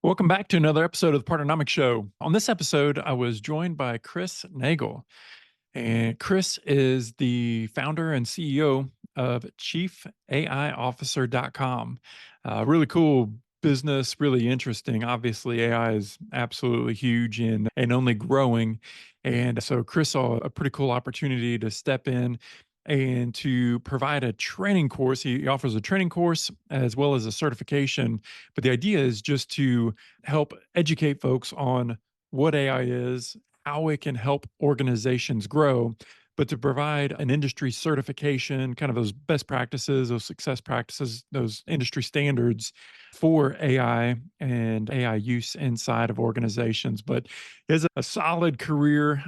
Welcome back to another episode of the Partnernomics Show. On this episode, I was joined by Chris Nagel. And Chris is the founder and CEO of ChiefAIOfficer.com. Really cool business, really interesting. Obviously, AI is absolutely huge and only growing. And so Chris saw a pretty cool opportunity to step in and to provide a training course. He offers a training course as well as a certification. But the idea is just to help educate folks on what AI is, how it can help organizations grow, but to provide an industry certification, kind of those best practices, those success practices, those industry standards for AI and AI use inside of organizations. But he has a solid career,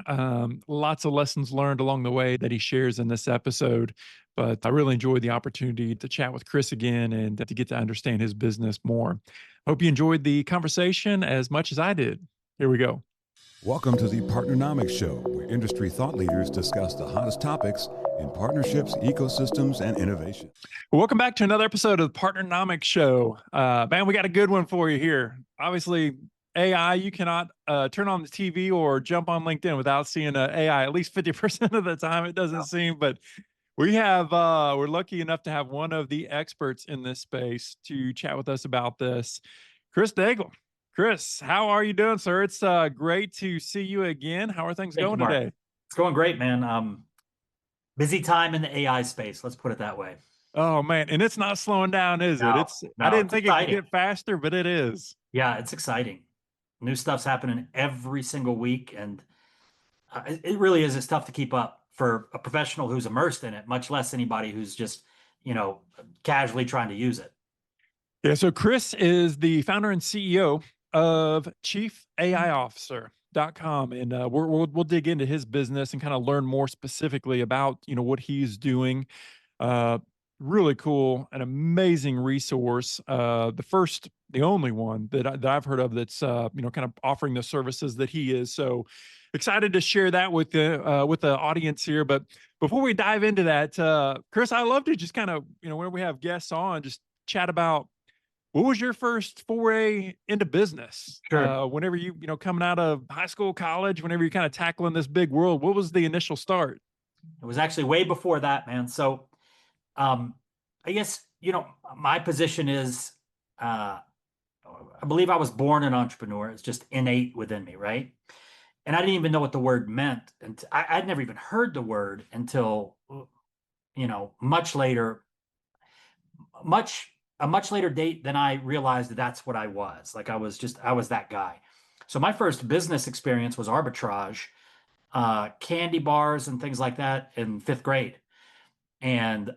lots of lessons learned along the way that he shares in this episode. But I really enjoyed the opportunity to chat with Chris again and to get to understand his business more. Hope you enjoyed the conversation as much as I did. Here we go. Welcome to the Partnernomics Show, where industry thought leaders discuss the hottest topics in partnerships, ecosystems, and innovation. Welcome back to another episode of the Partnernomics Show. Man, we got a good one for you here. Obviously, AI, you cannot turn on the TV or jump on LinkedIn without seeing AI at least 50% of the time, it doesn't seem. But we're lucky enough to have one of the experts in this space to chat with us about this, Chris Daigle. Chris, how are you doing, sir? It's great to see you again. How are things Thank you, going Mark. today? It's going great, man. Busy time in the AI space. Let's put it that way. Oh man, and it's not slowing down, is it? No, I no, didn't it's think it could exciting. get faster, but it is. Yeah, it's exciting. New stuff's happening every single week, and it really is. It's tough to keep up for a professional who's immersed in it, much less anybody who's just, casually trying to use it. Yeah, so Chris is the founder and CEO of ChiefAIOfficer.com, and we'll dig into his business and kind of learn more specifically about what he's doing. Uh, Really cool, an amazing resource. The only one that I've heard of that's kind of offering the services that he is. So excited to share that with the audience here. But before we dive into that, Chris, I love to just kind of whenever we have guests on, just chat about what was your first foray into business? Sure. Whenever coming out of high school, college, whenever you're kind of tackling this big world, what was the initial start? It was actually way before that, man. So, I guess, my position is, I believe I was born an entrepreneur. It's just innate within me, right? And I didn't even know what the word meant, and I'd never even heard the word until much later, much a much later date than I realized that that's what I was. Like I was that guy. So my first business experience was arbitrage, candy bars and things like that in fifth grade, and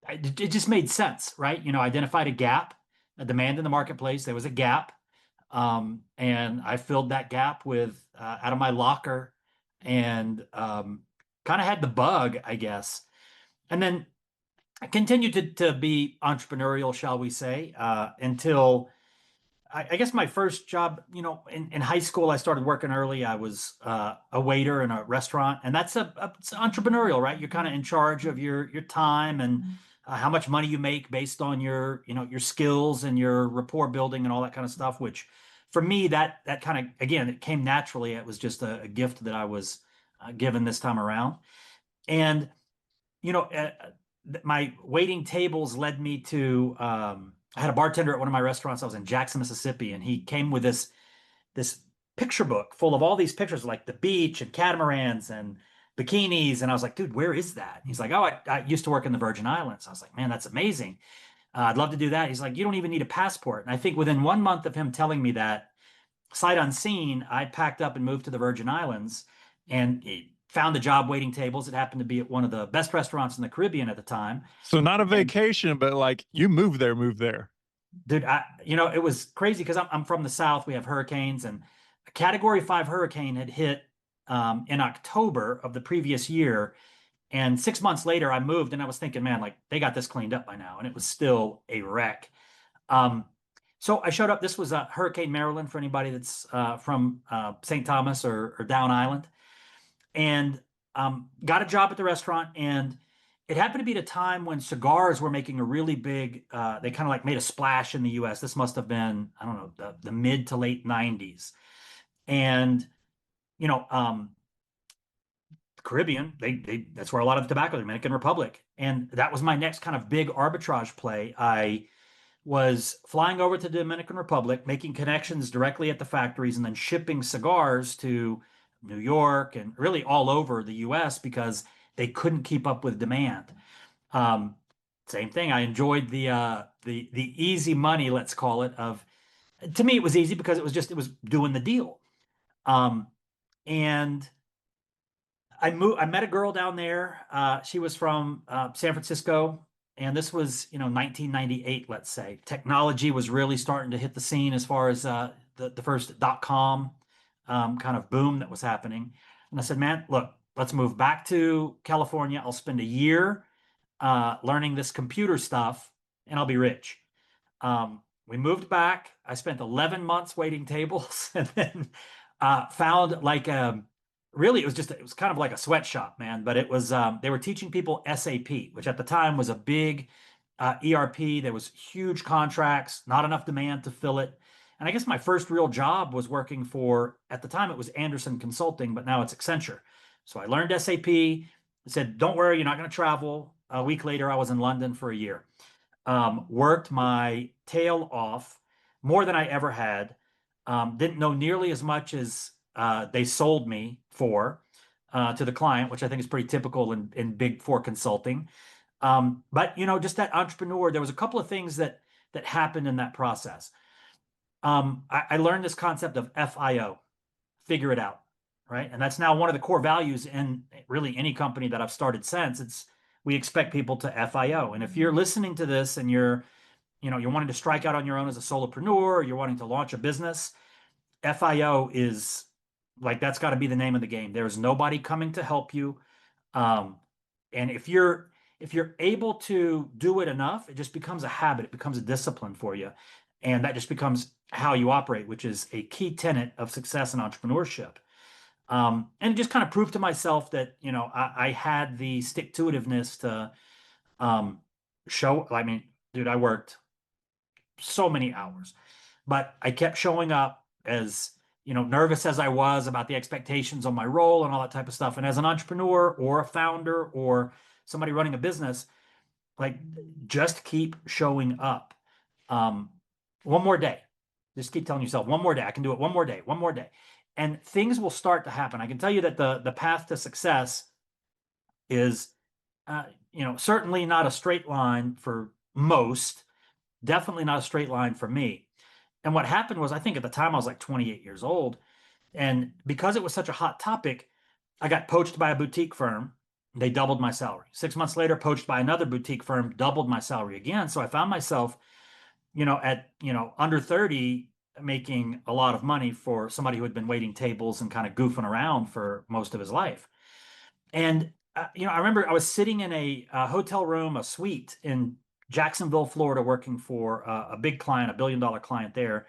it just made sense, right? Identified a gap, a demand in the marketplace. There was a gap, and I filled that gap with out of my locker, and kind of had the bug, I guess. And then I continued to be entrepreneurial, shall we say, until I guess my first job, in high school, I started working early. I was a waiter in a restaurant, and it's entrepreneurial, right? You're kind of in charge of your time and how much money you make based on your skills and your rapport building and all that kind of stuff. Which, for me, that kind of, again, it came naturally. It was just a gift that I was given this time around, and you know, uh, my waiting tables led me to. I had a bartender at one of my restaurants. I was in Jackson, Mississippi, and he came with this picture book full of all these pictures, like the beach and catamarans and bikinis. And I was like, dude, where is that? He's like, oh, I used to work in the Virgin Islands. I was like, man, that's amazing. I'd love to do that. He's like, you don't even need a passport. And I think within 1 month of him telling me that, sight unseen, I packed up and moved to the Virgin Islands and found a job waiting tables. It happened to be at one of the best restaurants in the Caribbean at the time. So not a And vacation, but like you moved there. dude, it was crazy because I'm from the South. We have hurricanes, and a Category 5 hurricane had hit in October of the previous year. And 6 months later, I moved, and I was thinking, man, like they got this cleaned up by now, and it was still a wreck. Um, so I showed up. This was Hurricane Maryland for anybody that's from St. Thomas or Down Island, and got a job at the restaurant. And it happened to be at a time when cigars were making a really big, they kind of like made a splash in the US. This must have been, I don't know, the mid to late 90s. And, you know, the Caribbean, that's where a lot of the tobacco, the Dominican Republic. And that was my next kind of big arbitrage play. I was flying over to the Dominican Republic, making connections directly at the factories, and then shipping cigars to New York and really all over the US because they couldn't keep up with demand. Um, Same thing. I enjoyed the easy money, let's call it. Of To me, it was easy because it was doing the deal. Um, and I met a girl down there. She was from San Francisco, and this was 1998. Let's say technology was really starting to hit the scene as far as the first .com kind of boom that was happening. And I said, man, look, let's move back to California. I'll spend a year learning this computer stuff, and I'll be rich. We moved back. I spent 11 months waiting tables, and then found like really it was kind of like a sweatshop, man. But it was they were teaching people SAP, which at the time was a big ERP. There was huge contracts, not enough demand to fill it. And I guess my first real job was working for, at the time it was Anderson Consulting, but now it's Accenture. So I learned SAP. I said, don't worry, you're not going to travel. A week later, I was in London for a year. Worked my tail off more than I ever had. Didn't know nearly as much as they sold me for to the client, which I think is pretty typical in Big Four consulting. But just that entrepreneur, there was a couple of things that happened in that process. I learned this concept of FIO, figure it out, right? And that's now one of the core values in really any company that I've started since. We expect people to FIO. And if you're listening to this and you're wanting to strike out on your own as a solopreneur, or you're wanting to launch a business, FIO is like, that's got to be the name of the game. There's nobody coming to help you. And if you're able to do it enough, it just becomes a habit. It becomes a discipline for you. And that just becomes how you operate, which is a key tenet of success in entrepreneurship. And it just kind of proved to myself that, I had the stick-to-itiveness to show. I mean, dude, I worked so many hours, but I kept showing up as, nervous as I was about the expectations on my role and all that type of stuff. And as an entrepreneur or a founder or somebody running a business, like, just keep showing up. One more day. Just keep telling yourself, one more day. I can do it one more day, one more day. And things will start to happen. I can tell you that the path to success is, certainly not a straight line for most, definitely not a straight line for me. And what happened was, I think at the time I was like 28 years old. And because it was such a hot topic, I got poached by a boutique firm. They doubled my salary. 6 months later, poached by another boutique firm, doubled my salary again. So I found myself, at, under 30, making a lot of money for somebody who had been waiting tables and kind of goofing around for most of his life. And, I remember I was sitting in a hotel room, a suite in Jacksonville, Florida, working for a big client, $1 billion client there.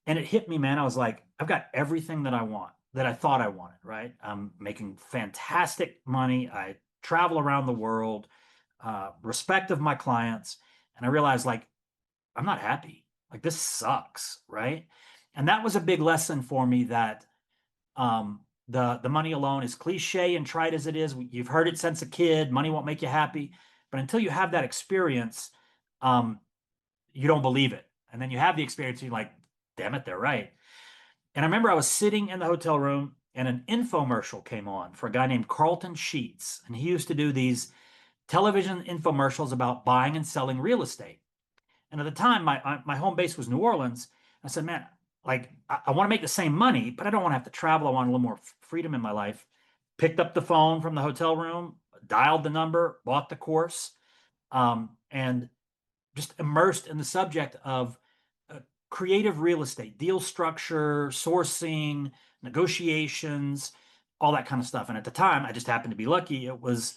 And it hit me, man. I was like, I've got everything that I want, that I thought I wanted, right? I'm making fantastic money. I travel around the world, respect of my clients. And I realized, like, I'm not happy. Like, this sucks, right? And that was a big lesson for me, that the money alone, is cliche and trite as it is. You've heard it since a kid. Money won't make you happy. But until you have that experience, you don't believe it. And then you have the experience, and you're like, damn it, they're right. And I remember I was sitting in the hotel room, and an infomercial came on for a guy named Carlton Sheets. And he used to do these television infomercials about buying and selling real estate. And at the time, my home base was New Orleans. I said, man, like, I want to make the same money, but I don't want to have to travel. I want a little more freedom in my life. Picked up the phone from the hotel room, dialed the number, bought the course, and just immersed in the subject of creative real estate, deal structure, sourcing, negotiations, all that kind of stuff. And at the time, I just happened to be lucky. It was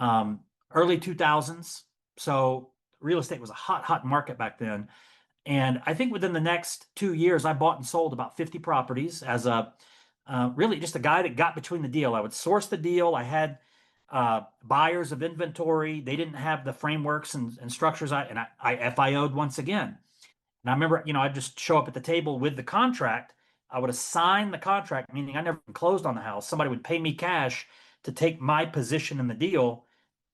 early 2000s. So real estate was a hot market back then. And I think within the next 2 years, I bought and sold about 50 properties as a really just a guy that got between the deal. I would source the deal. I had buyers of inventory. They didn't have the frameworks and structures. I FIO'd once again. And I remember, I'd just show up at the table with the contract. I would assign the contract, meaning I never closed on the house. Somebody would pay me cash to take my position in the deal.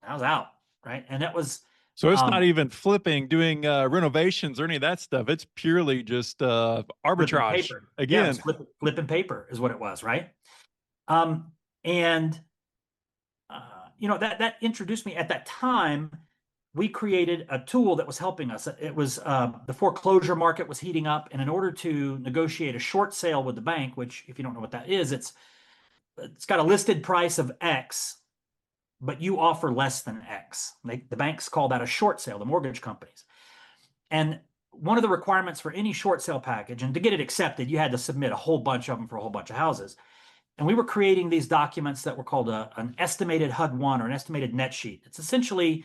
I was out, right? And that was So it's not even flipping, doing renovations or any of that stuff. It's purely just flipping arbitrage paper. Yeah, it was again. flipping paper is what it was, right? And that introduced me. At that time, we created a tool that was helping us. It was the foreclosure market was heating up, and in order to negotiate a short sale with the bank, which if you don't know what that is, it's got a listed price of X, but you offer less than X. The banks call that a short sale, the mortgage companies. And one of the requirements for any short sale package, and to get it accepted, you had to submit a whole bunch of them for a whole bunch of houses. And we were creating these documents that were called an estimated HUD-1 or an estimated net sheet. It's essentially,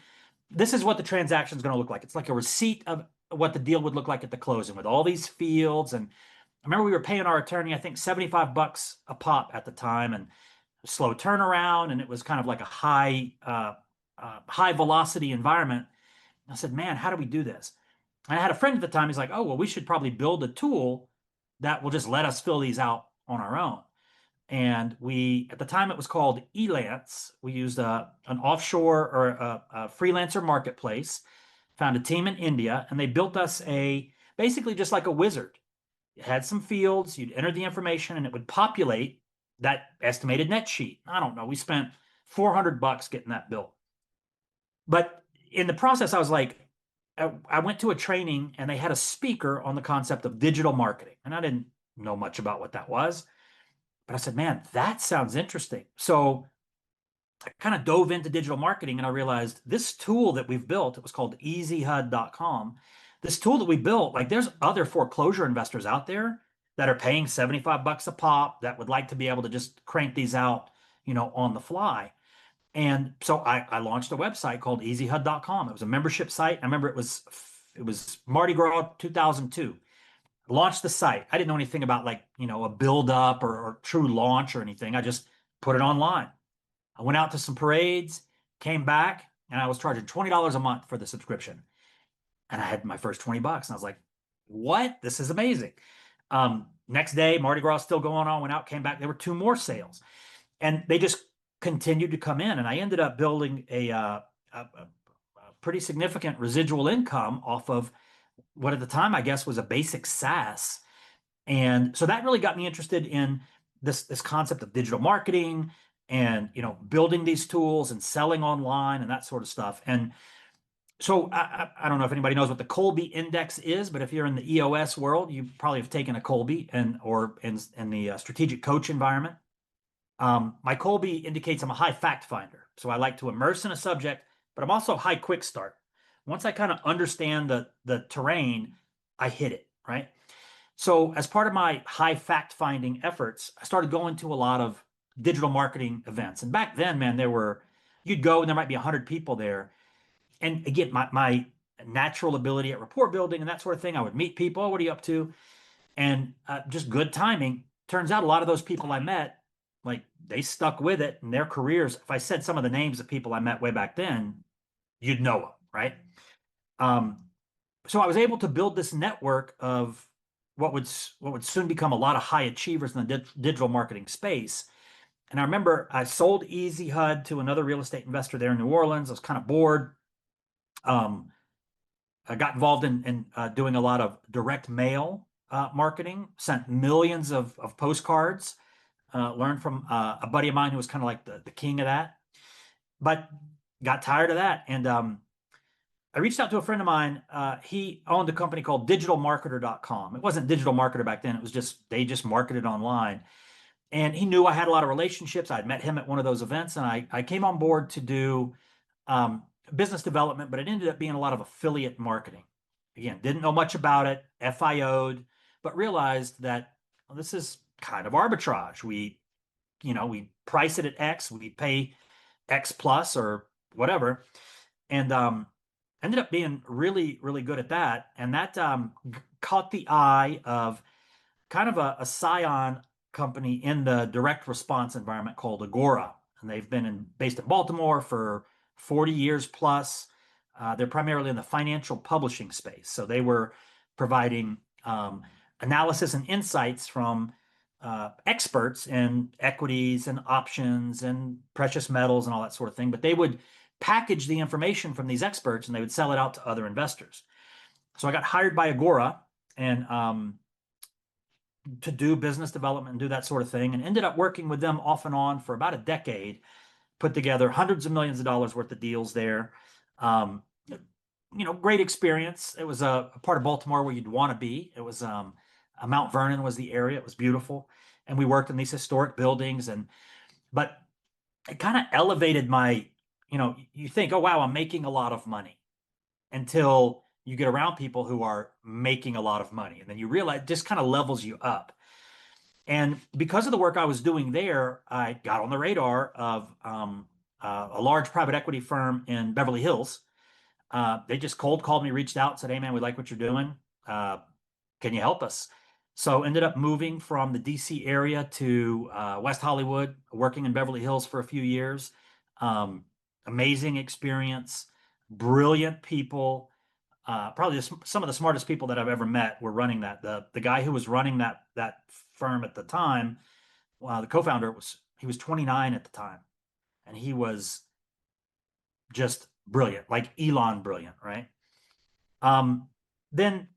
this is what the transaction is going to look like. It's like a receipt of what the deal would look like at the closing with all these fields. And I remember we were paying our attorney, I think $75 a pop at the time, and slow turnaround. And it was kind of like a high velocity environment. I said, man, how do we do this? And I had a friend at the time. He's like, oh, well, we should probably build a tool that will just let us fill these out on our own. And at the time, it was called Elance. We used an offshore or a freelancer marketplace, found a team in India, and they built us basically just like a wizard. It had some fields, you'd enter the information, and it would populate that estimated net sheet. I don't know, we spent $400 getting that built. But in the process, I was like, I went to a training and they had a speaker on the concept of digital marketing. And I didn't know much about what that was. But I said, man, that sounds interesting. So I kind of dove into digital marketing and I realized this tool that we've built, it was called easyhud.com. This tool that we built, like there's other foreclosure investors out there that are paying $75 a pop that would like to be able to just crank these out, on the fly. And so I launched a website called easyhud.com. It was a membership site. I remember it was Mardi Gras 2002. Launched the site. I didn't know anything about a build up or true launch or anything. I just put it online. I went out to some parades, came back, and I was charging $20 a month for the subscription. And I had my first $20. And I was like, what? This is amazing. Next day, Mardi Gras still going on, went out, came back. There were 2 more sales. And they just continued to come in. And I ended up building a pretty significant residual income off of what at the time, I guess, was a basic SaaS. And so that really got me interested in this concept of digital marketing and, building these tools and selling online and that sort of stuff. And so I don't know if anybody knows what the Colby Index is, but if you're in the EOS world, you probably have taken a Colby or in the strategic coach environment. My Colby indicates I'm a high fact finder. So I like to immerse in a subject, but I'm also high quick start. Once I kind of understand the terrain, I hit it, right? So as part of my high fact finding efforts, I started going to a lot of digital marketing events. And back then, man, you'd go and there might be 100 people there. And again, my natural ability at rapport building and that sort of thing, I would meet people. What are you up to? And just good timing. Turns out a lot of those people I met, like they stuck with it in their careers. If I said some of the names of people I met way back then, you'd know them, right? So I was able to build this network of what would soon become a lot of high achievers in the digital marketing space. And I remember I sold EasyHUD to another real estate investor there in New Orleans. I was kind of bored. I got involved in doing a lot of direct mail marketing, sent millions of postcards, learned from a buddy of mine who was kind of like the king of that, but got tired of that. And I reached out to a friend of mine. He owned a company called digitalmarketer.com. It wasn't Digital Marketer back then. It was they just marketed online. And he knew I had a lot of relationships. I'd met him at one of those events, and I came on board to do business development, but it ended up being a lot of affiliate marketing. Again, didn't know much about it, FIO'd, but realized that this is kind of arbitrage. We price it at X, we pay X plus or whatever. And ended up being really, really good at that. And that caught the eye of kind of a scion company in the direct response environment called Agora. and they've been based in Baltimore for 40 years plus. They're primarily in the financial publishing space. So they were providing analysis and insights from experts in equities and options and precious metals and all that sort of thing. But they would package the information from these experts and they would sell it out to other investors. So I got hired by Agora and to do business development and do that sort of thing, and ended up working with them off and on for about a decade, put together hundreds of millions of dollars worth of deals there. Great experience. It was a part of Baltimore where you'd want to be. It was Mount Vernon was the area. It was beautiful. And we worked in these historic buildings. But it kind of elevated my, you think, oh, wow, I'm making a lot of money, until you get around people who are making a lot of money. And then you realize it just kind of levels you up. And because of the work I was doing there, I got on the radar of a large private equity firm in Beverly Hills. They just cold called me, reached out, said, hey, man, we like what you're doing. Can you help us? So ended up moving from the DC area to West Hollywood, working in Beverly Hills for a few years. Amazing experience, brilliant people. Probably some of the smartest people that I've ever met were running that. The guy who was running that firm at the time, the co-founder, he was 29 at the time, and he was just brilliant, like Elon brilliant, right? Then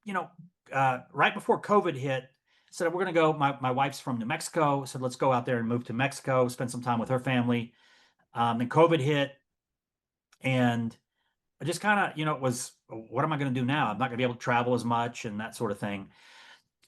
right before COVID hit, said we're going to go. My wife's from New Mexico, said let's go out there and move to Mexico, spend some time with her family. Then COVID hit, and I just kind of, it was, what am I going to do now? I'm not going to be able to travel as much and that sort of thing.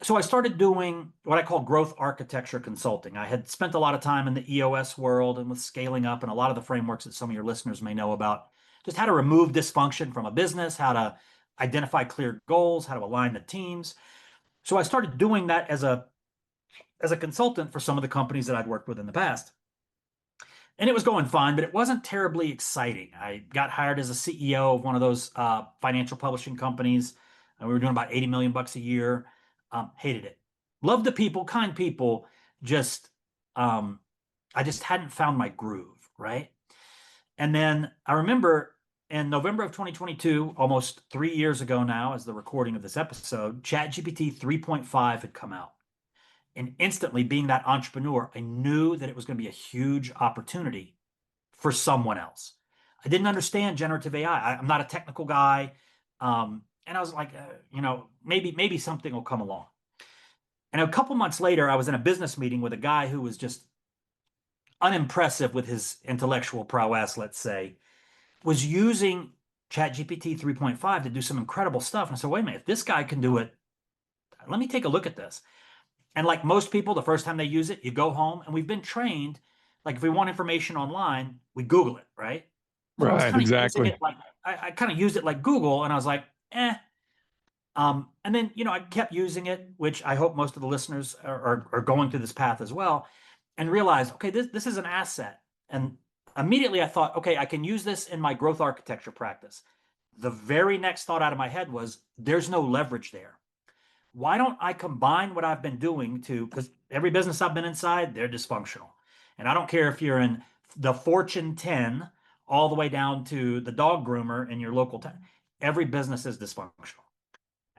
So I started doing what I call growth architecture consulting. I had spent a lot of time in the EOS world and with scaling up and a lot of the frameworks that some of your listeners may know about, just how to remove dysfunction from a business, how to identify clear goals, how to align the teams. So I started doing that as a consultant for some of the companies that I'd worked with in the past. And it was going fine, but it wasn't terribly exciting. I got hired as a CEO of one of those financial publishing companies, and we were doing about 80 million bucks a year. Hated it. Loved the people, kind people. I just hadn't found my groove, right? And then I remember in November of 2022, almost 3 years ago now, as the recording of this episode, ChatGPT 3.5 had come out. And instantly, being that entrepreneur, I knew that it was going to be a huge opportunity for someone else. I didn't understand generative AI. I'm not a technical guy. And I was like, maybe something will come along. And a couple months later, I was in a business meeting with a guy who was just unimpressive with his intellectual prowess, let's say, was using ChatGPT 3.5 to do some incredible stuff. And I said, wait a minute, if this guy can do it, let me take a look at this. And like most people, the first time they use it, you go home, and we've been trained, like if we want information online, we Google it, right? So Right, exactly. I kind of used it like Google, and I was like, eh. And then, I kept using it, which I hope most of the listeners are going through this path as well, and realized, okay, this is an asset. And immediately I thought, okay, I can use this in my growth architecture practice. The very next thought out of my head was, there's no leverage there. Why don't I combine what I've been doing because every business I've been inside, they're dysfunctional. And I don't care if you're in the Fortune 10 all the way down to the dog groomer in your local town. Every business is dysfunctional.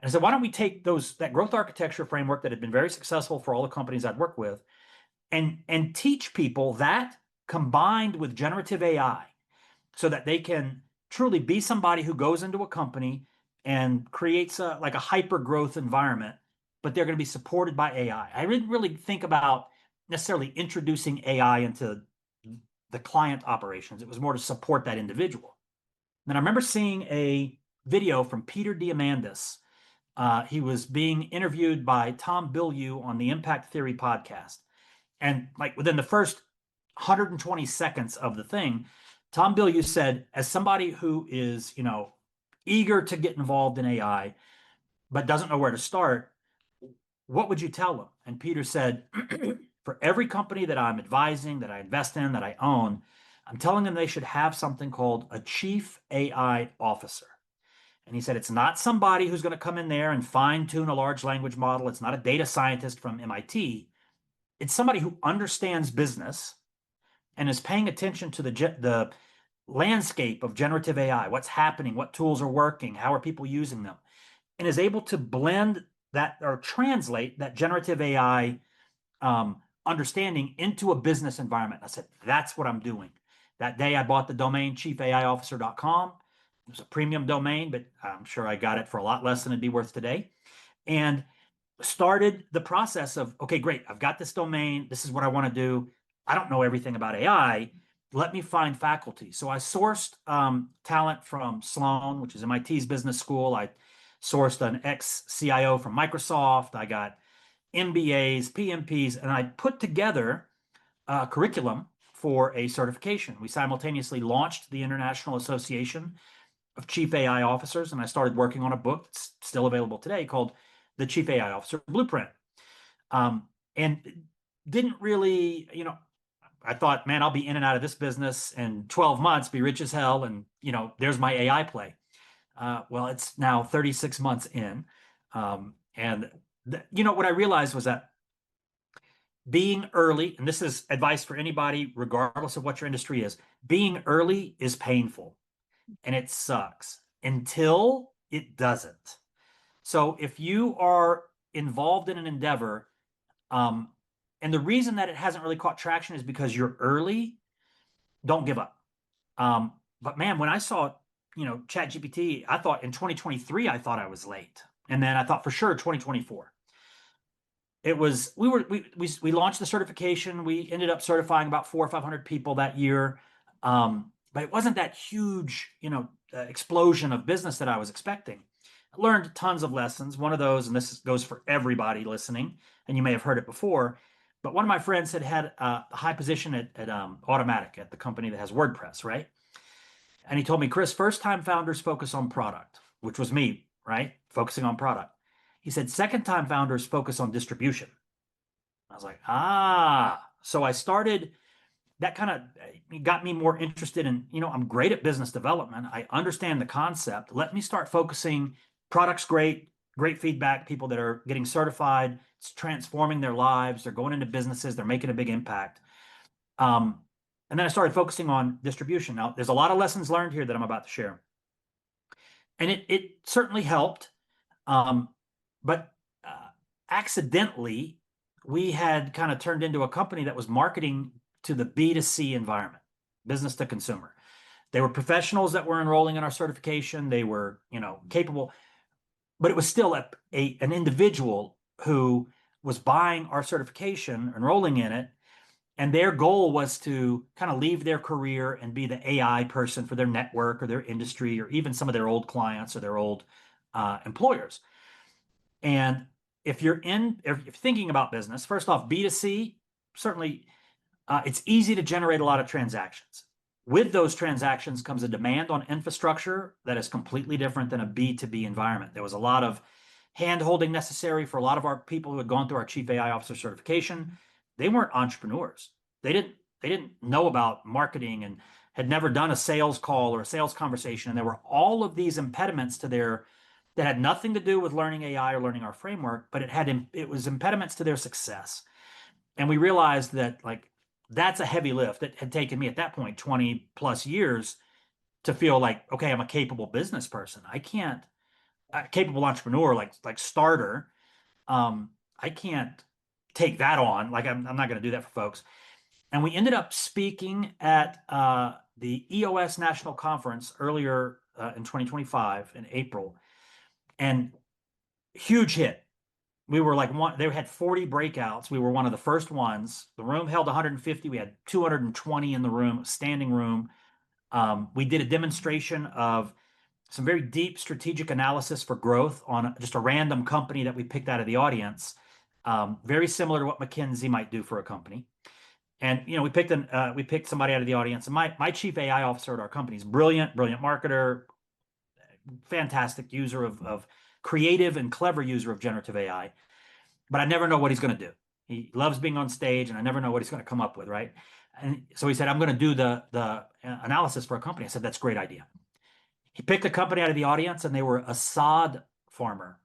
And I said, why don't we take that growth architecture framework that had been very successful for all the companies I'd worked with and teach people that combined with generative AI so that they can truly be somebody who goes into a company and creates a hyper growth environment, but they're going to be supported by AI. I didn't really think about necessarily introducing AI into the client operations. It was more to support that individual. And I remember seeing a video from Peter Diamandis. He was being interviewed by Tom Bilyeu on the Impact Theory podcast. And like within the first 120 seconds of the thing, Tom Bilyeu said, as somebody who is, eager to get involved in AI, but doesn't know where to start, what would you tell them? And Peter said, for every company that I'm advising, that I invest in, that I own, I'm telling them they should have something called a chief AI officer. And he said, it's not somebody who's going to come in there and fine tune a large language model. It's not a data scientist from MIT. It's somebody who understands business and is paying attention to the landscape of generative AI, what's happening, what tools are working, how are people using them, and is able to blend that or translate that generative AI understanding into a business environment. I said, that's what I'm doing. That day I bought the domain chiefaiofficer.com. It was a premium domain, but I'm sure I got it for a lot less than it'd be worth today. And started the process of, okay, great, I've got this domain. This is what I want to do. I don't know everything about AI. Let me find faculty. So I sourced talent from Sloan, which is MIT's business school. I sourced an ex-CIO from Microsoft. I got MBAs, PMPs, and I put together a curriculum for a certification. We simultaneously launched the International Association of Chief AI Officers, and I started working on a book that's still available today called The Chief AI Officer Blueprint. And didn't really, I thought, man, I'll be in and out of this business in 12 months, be rich as hell, and, there's my AI play. Well, it's now 36 months in. And what I realized was that being early, and this is advice for anybody, regardless of what your industry is, being early is painful and it sucks until it doesn't. So if you are involved in an endeavor, and the reason that it hasn't really caught traction is because you're early, don't give up. But man, when I saw, ChatGPT, I thought in 2023, I thought I was late. And then I thought for sure 2024. It was, we launched the certification. We ended up certifying about 400 or 500 people that year. But it wasn't that huge, explosion of business that I was expecting. I learned tons of lessons. One of those, and this goes for everybody listening, and you may have heard it before, but one of my friends had a high position at Automatic, at the company that has WordPress, right? And he told me, Chris, first-time founders focus on product, which was me, right? Focusing on product. He said, second-time founders focus on distribution. I was like, so I started, that kind of got me more interested in, I'm great at business development. I understand the concept. Let me start focusing. Product's great feedback, people that are getting certified, it's transforming their lives. They're going into businesses, they're making a big impact. And then I started focusing on distribution. Now, there's a lot of lessons learned here that I'm about to share. And it certainly helped. But accidentally, we had kind of turned into a company that was marketing to the B2C environment, business to consumer. They were professionals that were enrolling in our certification. They were, capable, but it was still an individual who was buying our certification, enrolling in it, and their goal was to kind of leave their career and be the AI person for their network or their industry or even some of their old clients or their old employers. And if you're thinking about business, first off, B2C, certainly it's easy to generate a lot of transactions. With those transactions comes a demand on infrastructure that is completely different than a B2B environment. There was a lot of hand-holding necessary for a lot of our people who had gone through our Chief AI Officer certification. They weren't entrepreneurs. They didn't know about marketing and had never done a sales call or a sales conversation. And there were all of these impediments to that had nothing to do with learning AI or learning our framework, but it was impediments to their success. And we realized that that's a heavy lift. That had taken me at that point 20 plus years to feel like, okay, I'm a capable business person. Capable entrepreneur, like starter. I can't take that on. I'm not going to do that for folks. And we ended up speaking at the EOS National Conference earlier in 2025 in April, and huge hit. We were they had 40 breakouts. We were one of the first ones. The room held 150. We had 220 in the room, standing room. We did a demonstration of some very deep strategic analysis for growth on just a random company that we picked out of the audience. Very similar to what McKinsey might do for a company. And, we picked somebody out of the audience. And my chief AI officer at our company is brilliant marketer, fantastic user of creative and clever user of generative AI, but I never know what he's going to do. He loves being on stage, and I never know what he's going to come up with, right? And so he said, I'm going to do the analysis for a company. I said, that's a great idea. He picked a company out of the audience, and they were a sod farmer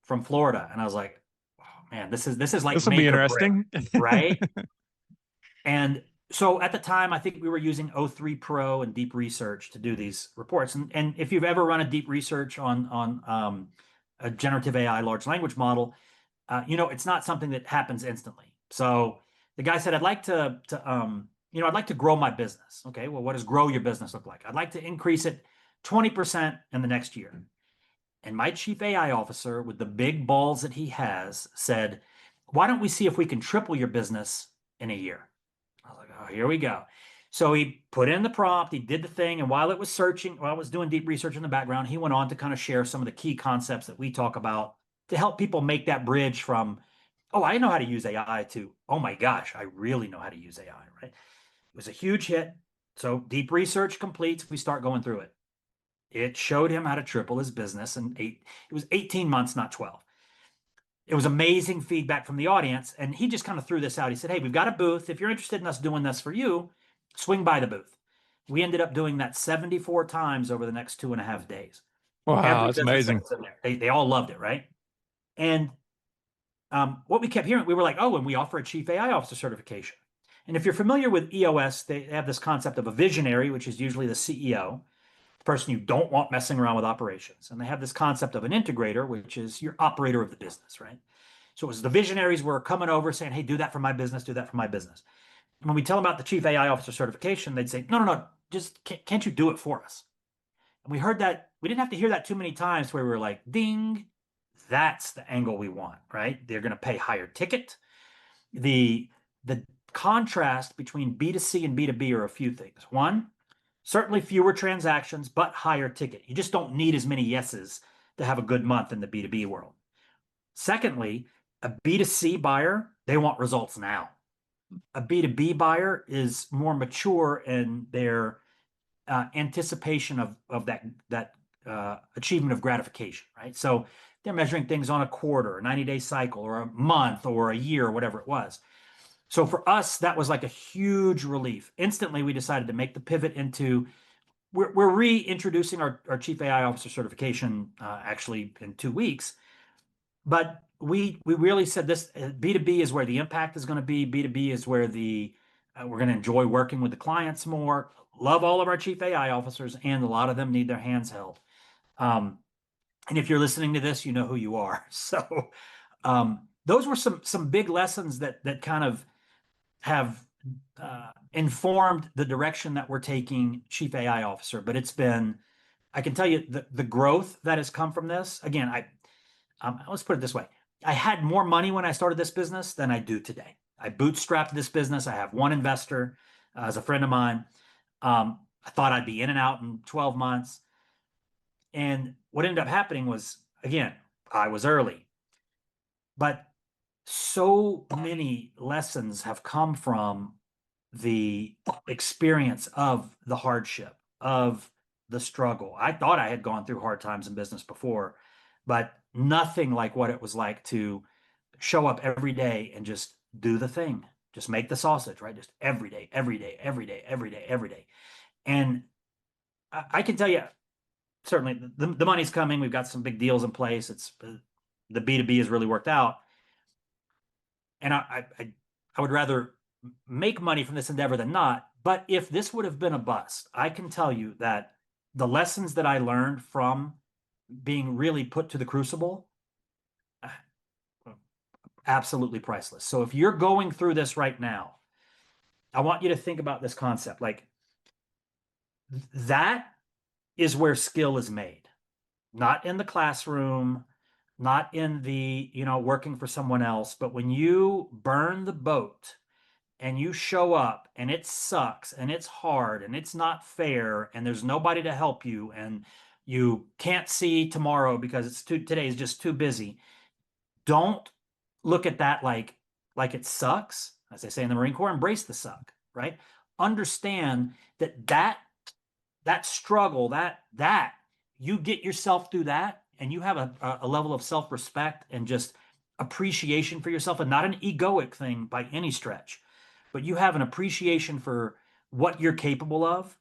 from Florida. And I was like, oh, man, this is like this will be interesting. Brick, right? And So at the time, I think we were using O3 Pro and Deep Research to do these reports. And if you've ever run a deep research on a generative AI large language model, it's not something that happens instantly. So the guy said, I'd like to grow my business. Okay, well, what does grow your business look like? I'd like to increase it 20% in the next year. And my chief AI officer, with the big balls that he has, said, why don't we see if we can triple your business in a year? I was like, oh, here we go. So he put in the prompt, he did the thing, and while it was searching, while I was doing deep research in the background, he went on to kind of share some of the key concepts that we talk about to help people make that bridge from, oh, I know how to use AI to, oh my gosh, I really know how to use AI, right? It was a huge hit. So deep research completes, we start going through it. It showed him how to triple his business in it was 18 months, not 12. It was amazing feedback from the audience. And he just kind of threw this out. He said, hey, we've got a booth. If you're interested in us doing this for you, swing by the booth. We ended up doing that 74 times over the next 2.5 days. Wow, Every that's business that amazing. was in there, they all loved it, right? And what we kept hearing, we were like, oh, and we offer a chief AI officer certification. And if you're familiar with EOS, they have this concept of a visionary, which is usually the CEO, the person you don't want messing around with operations. And they have this concept of an integrator, which is your operator of the business, right? So it was the visionaries were coming over saying, hey, do that for my business, do that for my business. And when we tell them about the chief AI officer certification, they'd say, no, just can't you do it for us? And we heard that, we didn't have to hear that too many times where we were like, ding, that's the angle we want, right? They're going to pay higher ticket. The contrast between B2C and B2B are a few things. One, certainly fewer transactions, but higher ticket. You just don't need as many yeses to have a good month in the B2B world. Secondly, a B2C buyer, they want results now. A B2B buyer is more mature in their anticipation of that achievement of gratification, right? So they're measuring things on a quarter, a 90-day cycle, or a month, or a year, or whatever it was. So for us, that was like a huge relief. Instantly, we decided to make the pivot into we're reintroducing our chief AI officer certification actually in 2 weeks. But we really said this B2B is where the impact is going to be. B2B is where we're going to enjoy working with the clients more. Love all of our chief AI officers, and a lot of them need their hands held. And if you're listening to this, you know who you are. So those were some big lessons that kind of have informed the direction that we're taking chief AI officer. But it's been, I can tell you the growth that has come from this. Again, let's put it this way. I had more money when I started this business than I do today. I bootstrapped this business. I have one investor as a friend of mine. I thought I'd be in and out in 12 months. And what ended up happening was, again, I was early. But so many lessons have come from the experience of the hardship, of the struggle. I thought I had gone through hard times in business before, but nothing like what it was like to show up every day and just do the thing, just make the sausage, right? Just every day, every day, every day, every day, every day. And I can tell you, certainly the money's coming. We've got some big deals in place. It's the B2B has really worked out. And I would rather make money from this endeavor than not. But if this would have been a bust, I can tell you that the lessons that I learned from being really put to the crucible, absolutely priceless. So if you're going through this right now, I want you to think about this concept. Like that is where skill is made, not in the classroom, not in the, working for someone else, but when you burn the boat and you show up and it sucks and it's hard and it's not fair and there's nobody to help you and you can't see tomorrow because today is just too busy. Don't look at that like it sucks. As they say in the Marine Corps, embrace the suck, right? Understand that struggle, that you get yourself through that and you have a level of self-respect and just appreciation for yourself, and not an egoic thing by any stretch, but you have an appreciation for what you're capable of,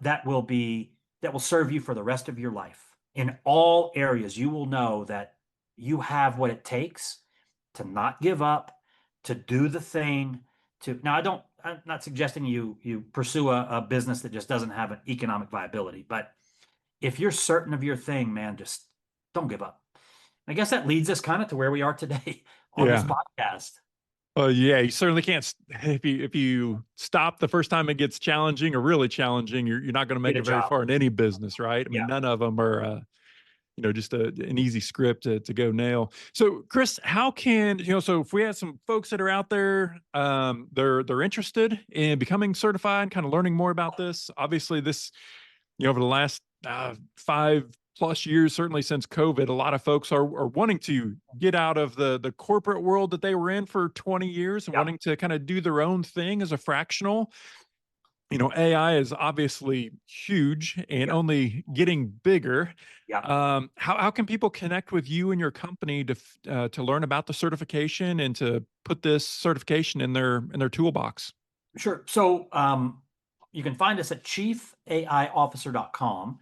that will serve you for the rest of your life. In all areas, you will know that you have what it takes to not give up, to do the thing. Now, I'm not suggesting you pursue a business that just doesn't have an economic viability, but if you're certain of your thing, man, just don't give up. I guess that leads us kind of to where we are today on this Yeah. podcast. Yeah, you certainly can't if you stop the first time it gets challenging or really challenging, you're not going to Get make a it very job. far in any business, right? I Yeah. mean, none of them are just an easy script to go nail. So, Chris, how can So, if we have some folks that are out there, they're interested in becoming certified, kind of learning more about this. Obviously, this over the last 5+ years, certainly since COVID, a lot of folks are wanting to get out of the corporate world that they were in for 20 years and Yep. wanting to kind of do their own thing as a fractional. AI is obviously huge and Yep. only getting bigger. Yep. How can people connect with you and your company to learn about the certification and to put this certification in their toolbox? Sure. So you can find us at chiefaiofficer.com.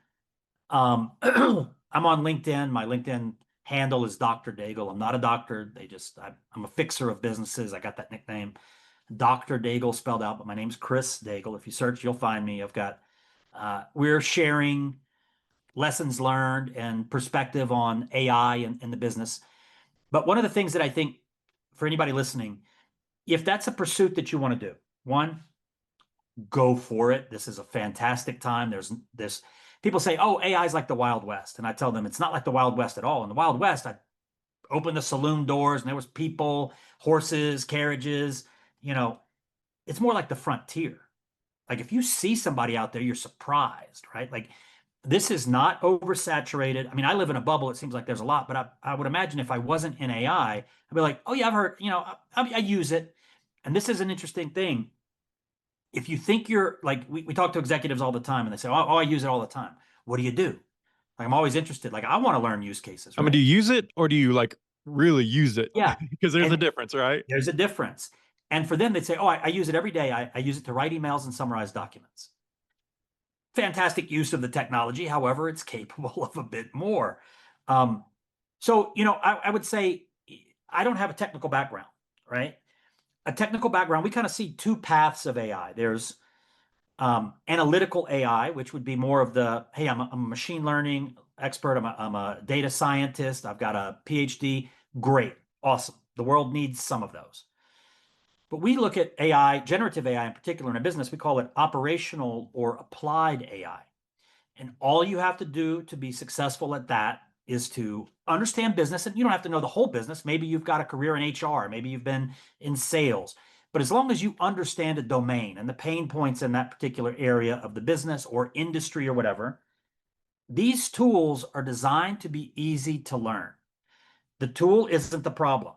I'm on LinkedIn. My LinkedIn handle is Dr. Daigle. I'm not a doctor. I'm a fixer of businesses. I got that nickname, Dr. Daigle spelled out, but my name's Chris Daigle. If you search, you'll find me. We're sharing lessons learned and perspective on AI in the business. But one of the things that I think for anybody listening, if that's a pursuit that you want to do, one, go for it. This is a fantastic time. There's this People say, oh, AI is like the Wild West. And I tell them it's not like the Wild West at all. In the Wild West, I opened the saloon doors and there was people, horses, carriages, you know, it's more like the frontier. Like if you see somebody out there, you're surprised, right? Like this is not oversaturated. I mean, I live in a bubble. It seems like there's a lot, but I would imagine if I wasn't in AI, I'd be like, oh yeah, I've heard, I use it. And this is an interesting thing. If you think you're like, we talk to executives all the time and they say, oh, I use it all the time. What do you do? Like, I'm always interested. Like, I want to learn use cases, I mean, do right? you use it or do you like really use it? Yeah. Because there's a And difference, right? there's a difference. And for them, they'd say, oh, I use it every day. I use it to write emails and summarize documents. Fantastic use of the technology. However, it's capable of a bit more. I would say I don't have a technical background, right? A technical background, we kind of see two paths of AI. There's analytical AI, which would be more of hey, I'm a machine learning expert. I'm a data scientist. I've got a PhD. Great. Awesome. The world needs some of those. But we look at AI, generative AI in particular in a business, we call it operational or applied AI. And all you have to do to be successful at that is to understand business. And you don't have to know the whole business. Maybe you've got a career in HR. Maybe you've been in sales. But as long as you understand a domain and the pain points in that particular area of the business or industry or whatever, these tools are designed to be easy to learn. The tool isn't the problem.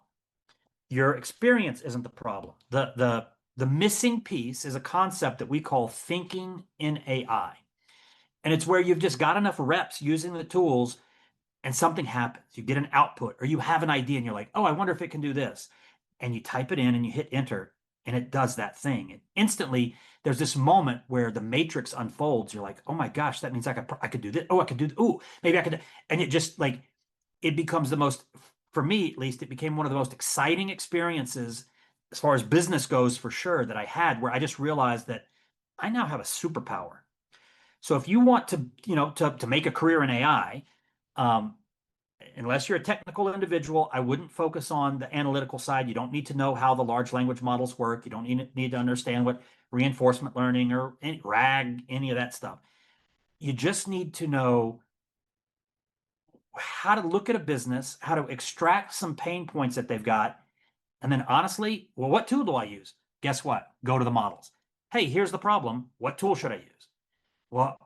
Your experience isn't the problem. The missing piece is a concept that we call thinking in AI. And it's where you've just got enough reps using the tools and something happens. You get an output or you have an idea and you're like, oh, I wonder if it can do this. And you type it in and you hit enter and it does that thing. And instantly there's this moment where the matrix unfolds. You're like, oh my gosh, that means I could do this. Oh, I could do, oh, maybe I could. And it just like, it becomes for me at least, it became one of the most exciting experiences as far as business goes for sure that I had, where I just realized that I now have a superpower. So if you want to make a career in AI, um, unless you're a technical individual, I wouldn't focus on the analytical side. You don't need to know how the large language models work. You don't need to understand what reinforcement learning or RAG, any of that stuff. You just need to know how to look at a business, how to extract some pain points that they've got. And then honestly, well, what tool do I use? Guess what? Go to the models. Hey, here's the problem. What tool should I use? Well,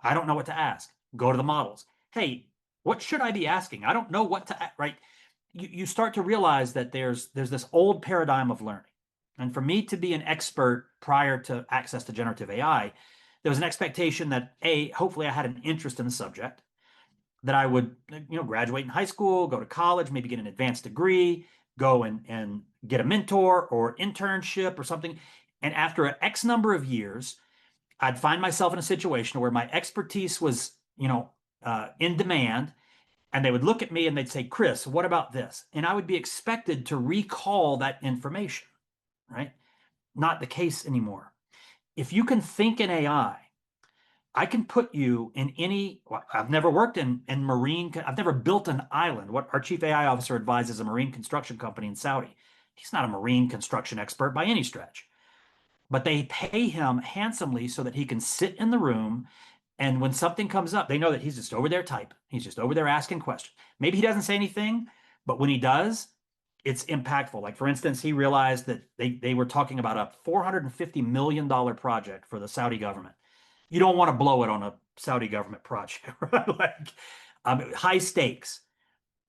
I don't know what to ask. Go to the models. Hey, what should I be asking? I don't know what to, right? You start to realize that there's this old paradigm of learning. And for me to be an expert prior to access to generative AI, there was an expectation that hopefully I had an interest in the subject, that I would, graduate in high school, go to college, maybe get an advanced degree, go and get a mentor or internship or something. And after an X number of years, I'd find myself in a situation where my expertise was, in demand, and they would look at me and they'd say, Chris, what about this? And I would be expected to recall that information, right? not the case anymore. If you can think in AI, I can put you in any, well, I've never worked in marine, I've never built an island. What our chief AI officer advises a marine construction company in Saudi. He's not a marine construction expert by any stretch, but they pay him handsomely so that he can sit in the room. And when something comes up, they know that he's just over there typing. He's just over there asking questions. Maybe he doesn't say anything, but when he does, it's impactful. Like, for instance, he realized that they were talking about a $450 million project for the Saudi government. You don't want to blow it on a Saudi government project, right? Like, high stakes.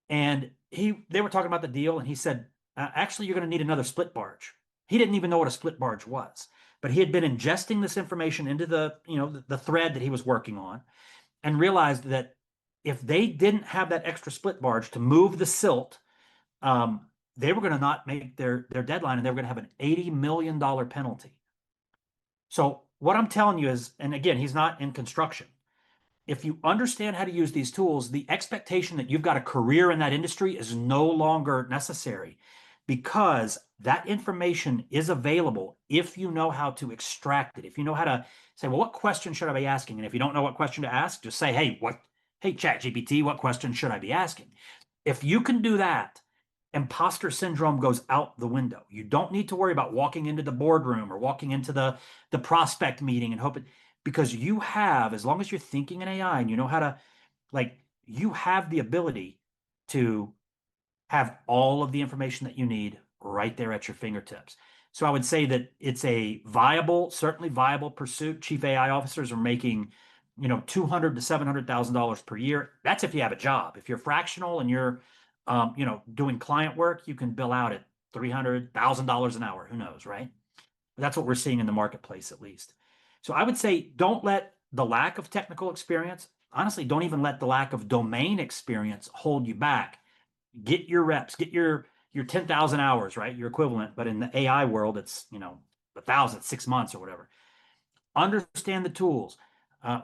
And they were talking about the deal, and he said, actually, you're going to need another split barge. He didn't even know what a split barge was, but he had been ingesting this information into the thread that he was working on, and realized that if they didn't have that extra split barge to move the silt, they were going to not make their deadline, and they were going to have an $80 million penalty. So what I'm telling you is, and again, he's not in construction. If you understand how to use these tools, the expectation that you've got a career in that industry is no longer necessary, because that information is available if you know how to extract it. If you know how to say, well, what question should I be asking? And if you don't know what question to ask, just say, hey, ChatGPT, what question should I be asking? If you can do that, imposter syndrome goes out the window. You don't need to worry about walking into the boardroom or walking into the prospect meeting and hoping, because you have, as long as you're thinking in AI and you know how to, like, you have the ability to have all of the information that you need right there at your fingertips. So I would say that it's a viable, certainly viable pursuit. Chief AI officers are making, $200,000 to $700,000 per year. That's if you have a job. If you're fractional and you're doing client work, you can bill out at $300,000 an hour. Who knows, right? But that's what we're seeing in the marketplace, at least. So I would say, don't let the lack of technical experience, honestly, don't even let the lack of domain experience hold you back. Get your reps, get your 10,000 hours, right? Your equivalent. But in the AI world, it's, 1,000, 6 months or whatever. Understand the tools.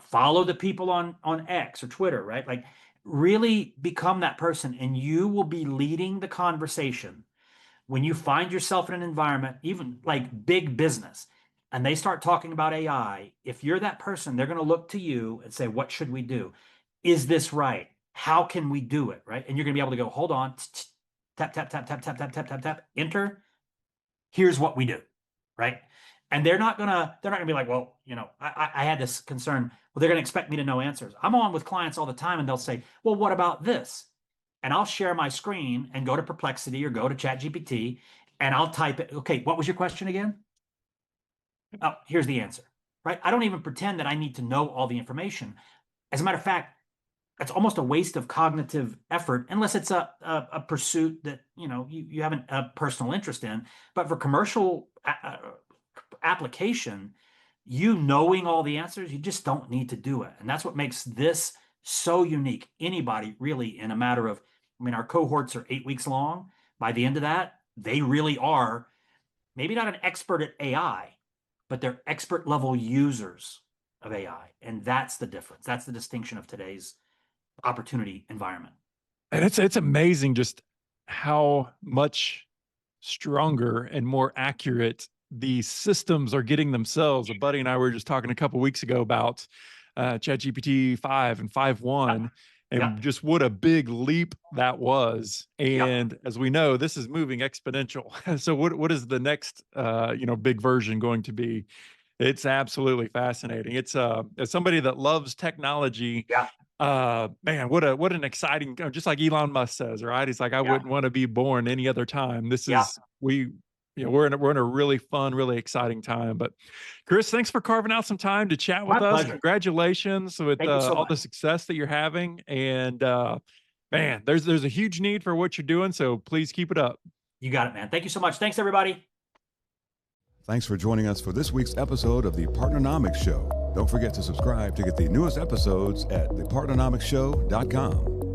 Follow the people on X or Twitter, right? Like, really become that person, and you will be leading the conversation when you find yourself in an environment, even like big business, and they start talking about AI. If you're that person, they're going to look to you and say, what should we do? Is this right? How can we do it? Right? And you're going to be able to go, hold on, tap, tap, tap, tap, tap, tap, tap, tap, tap, enter. Here's what we do. Right? And they're not gonna be like, well, I had this concern. Well, they're gonna expect me to know answers. I'm on with clients all the time, and they'll say, well, what about this? And I'll share my screen and go to Perplexity or go to ChatGPT, and I'll type it. Okay, what was your question again? Oh, here's the answer. Right? I don't even pretend that I need to know all the information. As a matter of fact, it's almost a waste of cognitive effort, unless it's a pursuit that you have a personal interest in. But for commercial application, knowing all the answers, you just don't need to do it. And that's what makes this so unique. Anybody really, in a matter of, our cohorts are 8 weeks long. By the end of that, they really are maybe not an expert at AI, but they're expert level users of AI. And that's the difference. That's the distinction of today's opportunity environment. And it's amazing just how much stronger and more accurate the systems are getting themselves. A buddy and I were just talking a couple of weeks ago about ChatGPT 5 and 5.1, and just what a big leap that was. And as we know, this is moving exponential. So what is the next big version going to be? It's absolutely fascinating. It's as somebody that loves technology, man, what an exciting, just like Elon Musk says, right? He's like, I wouldn't want to be born any other time. This is, we're in a really fun, really exciting time. But Chris, thanks for carving out some time to chat with us. Pleasure. Congratulations with all the success that you're having. And man, there's a huge need for what you're doing. So please keep it up. You got it, man. Thank you so much. Thanks, everybody. Thanks for joining us for this week's episode of the Partnernomics Show. Don't forget to subscribe to get the newest episodes at thepartnernomicsshow.com.